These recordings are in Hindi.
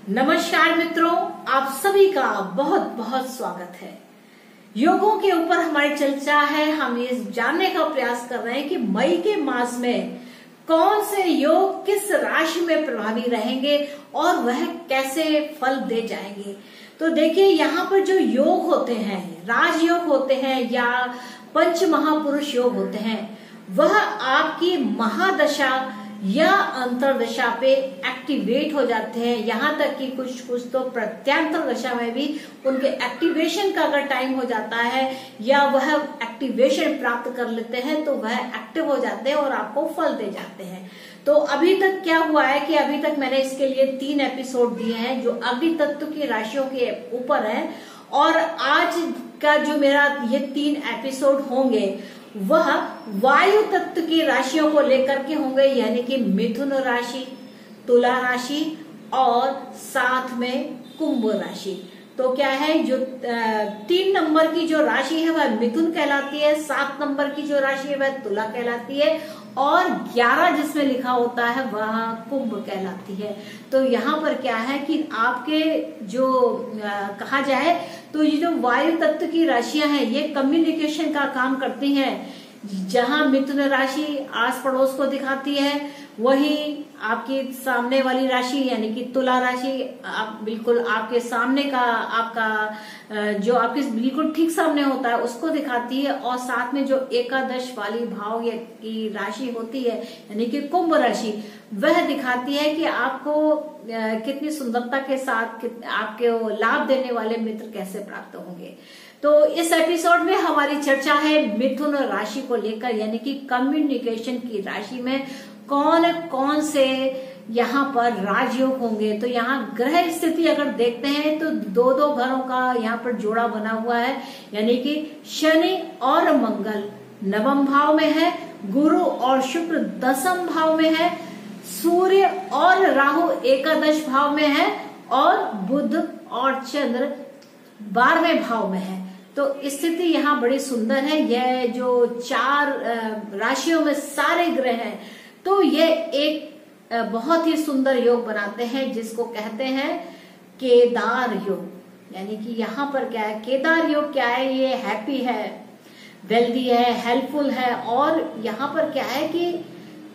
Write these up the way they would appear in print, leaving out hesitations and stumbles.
नमस्कार मित्रों, आप सभी का बहुत बहुत स्वागत है। योगों के ऊपर हमारी चर्चा है। हम ये जानने का प्रयास कर रहे हैं कि मई के मास में कौन से योग किस राशि में प्रभावी रहेंगे और वह कैसे फल दे जाएंगे। तो देखिए, यहाँ पर जो योग होते हैं, राजयोग होते हैं या पंच महापुरुष योग होते हैं, वह आपकी महादशा या अंतरदशा पे एक्टिवेट हो जाते हैं। यहाँ तक कि कुछ तो प्रत्यांतर दशा में भी उनके एक्टिवेशन का अगर टाइम हो जाता है या वह एक्टिवेशन प्राप्त कर लेते हैं तो वह एक्टिव हो जाते हैं और आपको फल दे जाते हैं। तो अभी तक क्या हुआ है कि अभी तक मैंने इसके लिए 3 एपिसोड दिए हैं जो अग्नि तत्व की राशियों के ऊपर है, और आज का जो मेरा ये 3 एपिसोड होंगे वह वायु तत्व की राशियों को लेकर के होंगे, यानी कि मिथुन राशि, तुला राशि और साथ में कुंभ राशि। तो क्या है, जो 3 नंबर की जो राशि है वह मिथुन कहलाती है, 7 नंबर की जो राशि है वह तुला कहलाती है और 11 जिसमें लिखा होता है वह कुंभ कहलाती है। तो यहाँ पर क्या है कि आपके जो कहा जाए तो ये जो वायु तत्व की राशियां हैं ये कम्युनिकेशन का काम करती हैं। जहां मिथुन राशि आस पड़ोस को दिखाती है, वही आपकी सामने वाली राशि यानी कि तुला राशि आप बिल्कुल आपके सामने का आपका जो आपके बिल्कुल ठीक सामने होता है उसको दिखाती है, और साथ में जो एकादश वाली भाव की राशि होती है यानी कि कुंभ राशि, वह दिखाती है कि आपको कितनी सुंदरता के साथ आपके लाभ देने वाले मित्र कैसे प्राप्त होंगे। तो इस एपिसोड में हमारी चर्चा है मिथुन राशि को लेकर, यानी कि कम्युनिकेशन की राशि में कौन कौन से यहाँ पर राजयोग होंगे। तो यहाँ ग्रह स्थिति अगर देखते हैं तो 2-2 घरों का यहाँ पर जोड़ा बना हुआ है, यानी कि शनि और मंगल नवम भाव में है, गुरु और शुक्र 10th भाव में है, सूर्य और राहु एकादश भाव में है और बुध और चंद्र 12वें भाव में है। तो स्थिति यहाँ बड़ी सुंदर है। यह जो 4 राशियों में सारे ग्रह हैं तो ये एक बहुत ही सुंदर योग बनाते हैं जिसको कहते हैं केदार योग। यानी कि यहाँ पर क्या है, केदार योग क्या है, ये हैप्पी है, वेल्दी है, हेल्पफुल है, और यहाँ पर क्या है कि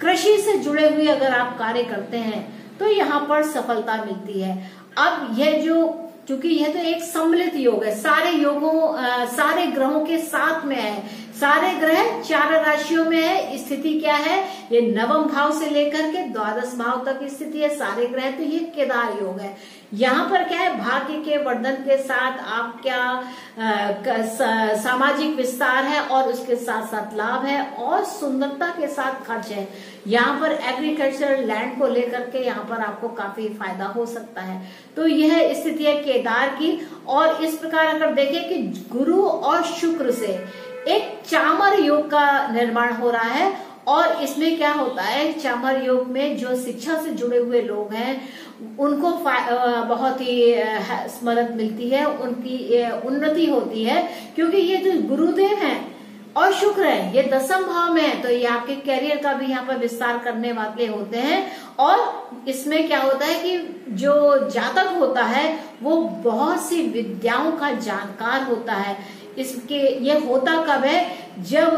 कृषि से जुड़े हुए अगर आप कार्य करते हैं तो यहाँ पर सफलता मिलती है। अब यह जो क्योंकि यह तो एक सम्मिलित योग है, सारे ग्रहों के साथ में है, सारे ग्रह 4 राशियों में है। स्थिति क्या है, ये नवम भाव से लेकर के 12th भाव तक स्थिति है सारे ग्रह। तो ये केदार योग है। यहाँ पर क्या है, भाग्य के वर्धन के साथ आप क्या सामाजिक विस्तार है और उसके साथ साथ लाभ है और सुंदरता के साथ खर्च है। यहाँ पर एग्रीकल्चर लैंड को लेकर के यहाँ पर आपको काफी फायदा हो सकता है। तो यह स्थिति है केदार की। और इस प्रकार अगर देखें कि गुरु और शुक्र से एक चामर योग का निर्माण हो रहा है, और इसमें क्या होता है, चामर योग में जो शिक्षा से जुड़े हुए लोग हैं उनको बहुत ही मदद मिलती है, उनकी उन्नति होती है, क्योंकि ये जो गुरुदेव हैं और शुक्र है ये 10th भाव में है। तो ये आपके कैरियर का भी यहाँ पर विस्तार करने वाले होते हैं। और इसमें क्या होता है कि जो जातक होता है वो बहुत सी विद्याओं का जानकार होता है। इसके ये होता कब है, जब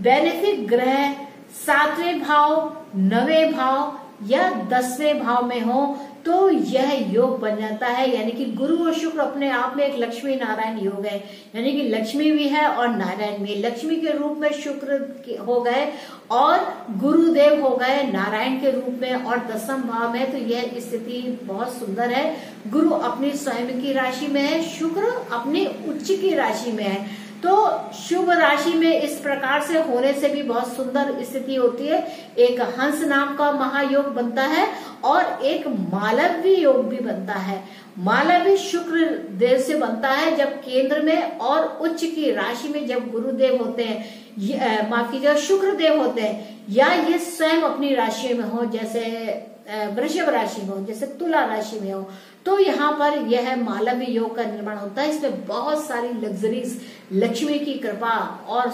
बेनिफिक ग्रह 7वें भाव, 9वें भाव या 10वें भाव में हो तो यह योग बन जाता है। यानी कि गुरु और शुक्र अपने आप में एक लक्ष्मी नारायण योग है, यानी कि लक्ष्मी भी है और नारायण भी। लक्ष्मी के रूप में शुक्र हो गए और गुरुदेव हो गए नारायण के रूप में और 10th भाव में। तो यह स्थिति बहुत सुंदर है। गुरु अपनी स्वयं की राशि में है, शुक्र अपनी उच्च की राशि में है। तो शुभ राशि में इस प्रकार से होने से भी बहुत सुंदर स्थिति होती है। एक हंस नाम का महायोग बनता है और एक मालव्य योग भी बनता है। मालव्य शुक्र देव से बनता है जब केंद्र में, और उच्च की राशि में जब गुरुदेव होते हैं, माफ कीजिए शुक्र देव होते हैं, या ये स्वयं अपनी राशि में हो, जैसे वृषभ राशि में हो, जैसे तुला राशि में हो, तो यहाँ पर यह मालव्य योग का निर्माण होता है। इसमें बहुत सारी लग्जरीज, लक्ष्मी की कृपा और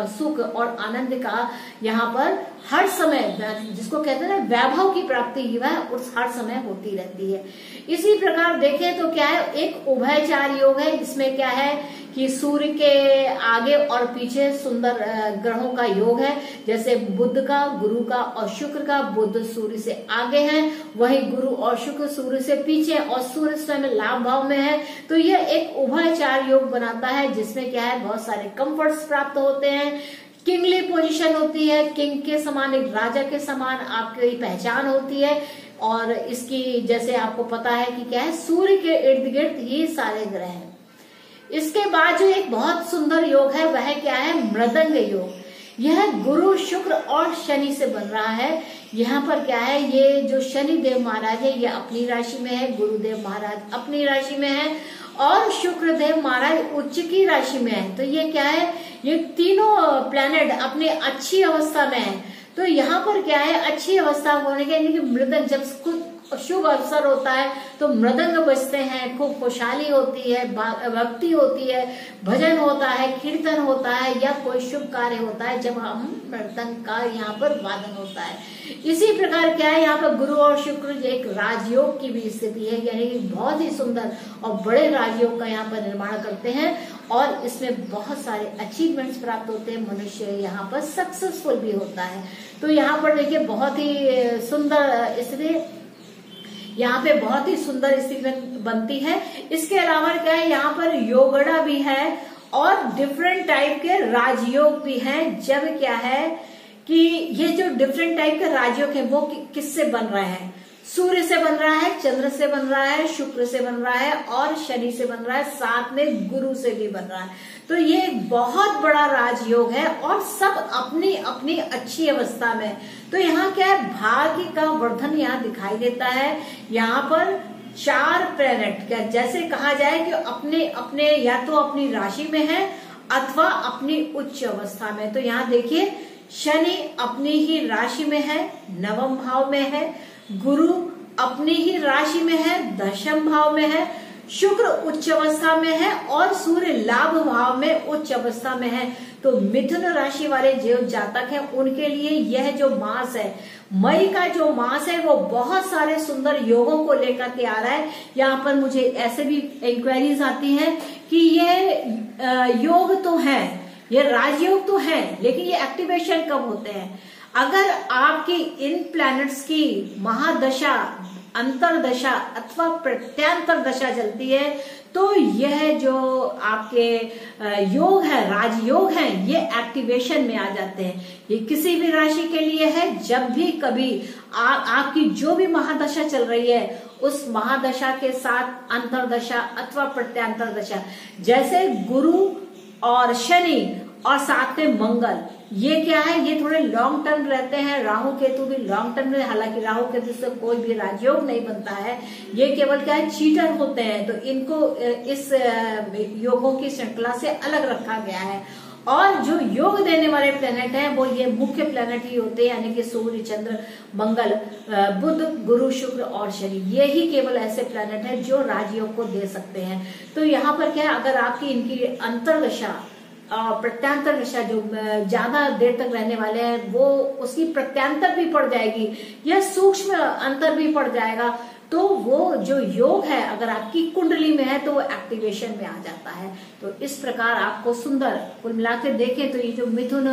सुख और आनंद का यहाँ पर हर समय, जिसको कहते हैं ना वैभव की प्राप्ति वह उस हर समय होती रहती है। इसी प्रकार देखें तो क्या है, एक उभयचार योग है। इसमें क्या है कि सूर्य के आगे और पीछे सुंदर ग्रहों का योग है, जैसे बुध का, गुरु का और शुक्र का। बुध सूर्य से आगे है, वही गुरु और शुक्र सूर्य से पीछे, और सूर्य स्वयं लाभ भाव में है। तो यह एक उभयचार योग बनाता है, जिसमें क्या है बहुत सारे कंफर्ट्स प्राप्त होते हैं, किंगली पोजीशन होती है, किंग के समान, एक राजा के समान आपकी पहचान होती है। और इसकी जैसे आपको पता है कि क्या है, सूर्य के इर्द गिर्द ही सारे ग्रह हैं। इसके बाद जो एक बहुत सुंदर योग है वह क्या है, मृदंग योग। यह गुरु, शुक्र और शनि से बन रहा है। यहाँ पर क्या है, ये जो शनि देव महाराज है ये अपनी राशि में है, गुरुदेव महाराज अपनी राशि में है और शुक्र देव महाराज उच्च की राशि में है। तो ये क्या है, ये तीनों प्लैनेट अपनी अच्छी अवस्था में है। तो यहाँ पर क्या है, अच्छी अवस्था होने के यानी कि मृदंग, जब कुछ शुभ अवसर होता है तो मृदंग बजते हैं, खूब खुशहाली होती है, भक्ति होती है, भजन होता है, कीर्तन होता है, या कोई शुभ कार्य होता है जब हम मृदंग का यहाँ पर वादन होता है। इसी प्रकार क्या है, यहाँ पर गुरु और शुक्र एक राजयोग की भी स्थिति है, यानी कि बहुत ही सुंदर और बड़े राजयोग का यहाँ पर निर्माण करते हैं और इसमें बहुत सारे अचीवमेंट्स प्राप्त होते हैं। मनुष्य यहाँ पर सक्सेसफुल भी होता है। तो यहाँ पर देखिए बहुत ही सुंदर स्थिति, यहाँ पे बहुत ही सुंदर स्थिति बनती है। इसके अलावा क्या है, यहाँ पर योगड़ा भी है और डिफरेंट टाइप के राजयोग भी हैं। जब क्या है कि ये जो डिफरेंट टाइप के राजयोग है वो किससे बन रहे हैं, सूर्य से बन रहा है, चंद्र से बन रहा है, शुक्र से बन रहा है और शनि से बन रहा है, साथ में गुरु से भी बन रहा है। तो ये एक बहुत बड़ा राजयोग है और सब अपनी अपनी अच्छी अवस्था में। तो यहाँ क्या है, भाग्य का वर्धन यहाँ दिखाई देता है। यहाँ पर 4 प्लैनेट, क्या जैसे कहा जाए कि अपने अपने या तो अपनी राशि में है अथवा अपनी उच्च अवस्था में। तो यहाँ देखिए शनि अपनी ही राशि में है, नवम भाव में है, गुरु अपनी ही राशि में है, दशम भाव में है, शुक्र उच्च अवस्था में है और सूर्य लाभ भाव में उच्च अवस्था में है। तो मिथुन राशि वाले जो जातक हैं उनके लिए यह जो मास है, मई का जो मास है वो बहुत सारे सुंदर योगों को लेकर के आ रहा है। यहाँ पर मुझे ऐसे भी इंक्वायरीज आती हैं कि ये योग तो है, ये राजयोग तो है, लेकिन ये एक्टिवेशन कब होते हैं, अगर आपकी इन प्लैनेट्स की महादशा, अंतरदशा अथवा प्रत्यांतर दशा चलती है तो यह जो आपके योग है, राजयोग है, ये एक्टिवेशन में आ जाते हैं। ये किसी भी राशि के लिए है। जब भी कभी आपकी जो भी महादशा चल रही है उस महादशा के साथ अंतरदशा अथवा प्रत्यांतर दशा, जैसे गुरु और शनि और साथ में मंगल, ये क्या है, ये थोड़े लॉन्ग टर्म रहते हैं। राहु केतु भी लॉन्ग टर्म में, हालांकि राहु केतु से कोई भी राजयोग नहीं बनता है, ये केवल क्या है चीटर होते हैं। तो इनको इस योगों की श्रृंखला से अलग रखा गया है। और जो योग देने वाले प्लेनेट हैं वो ये मुख्य प्लेनेट ही होते हैं, यानी कि सूर्य, चंद्र, मंगल, बुध, गुरु, शुक्र और शनि। ये ही केवल ऐसे प्लेनेट हैं जो राजयोग को दे सकते हैं। तो यहाँ पर क्या है, अगर आपकी इनकी अंतरदशा प्रत्यांतर दशा जो ज्यादा देर तक रहने वाले हैं वो उसकी प्रत्यांतर भी पड़ जाएगी या सूक्ष्म अंतर भी पड़ जाएगा, तो वो जो योग है अगर आपकी कुंडली में है तो वो एक्टिवेशन में आ जाता है। तो इस प्रकार आपको सुंदर कुल मिला के देखें तो ये जो मिथुन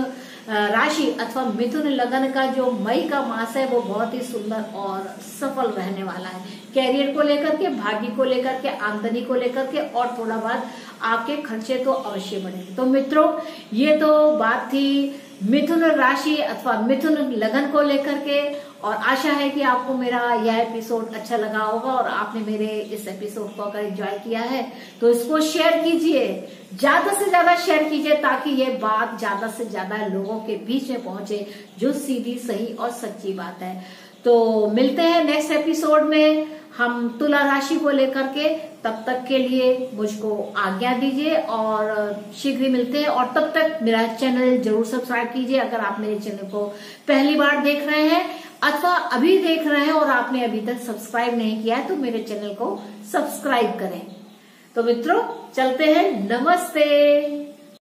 राशि अथवा मिथुन लगन का जो मई का मास है वो बहुत ही सुंदर और सफल रहने वाला है। कैरियर को लेकर के, भाग्य को लेकर के, आमदनी को लेकर के और थोड़ा बहुत आपके खर्चे तो अवश्य बढ़ेंगे। तो मित्रों ये तो बात थी मिथुन राशि अथवा मिथुन लगन को लेकर के, और आशा है कि आपको मेरा यह एपिसोड अच्छा लगा होगा और आपने मेरे इस एपिसोड को अगर एंजॉय किया है तो इसको शेयर कीजिए, ज्यादा से ज्यादा शेयर कीजिए ताकि ये बात ज्यादा से ज्यादा लोगों के बीच में पहुंचे जो सीधी, सही और सच्ची बात है। तो मिलते हैं नेक्स्ट एपिसोड में हम तुला राशि को लेकर के। तब तक के लिए मुझको आज्ञा दीजिए और शीघ्र ही मिलते हैं। और तब तक मेरा चैनल जरूर सब्सक्राइब कीजिए अगर आप मेरे चैनल को पहली बार देख रहे हैं अथवा अभी देख रहे हैं और आपने अभी तक सब्सक्राइब नहीं किया है तो मेरे चैनल को सब्सक्राइब करें। तो मित्रों चलते हैं, नमस्ते।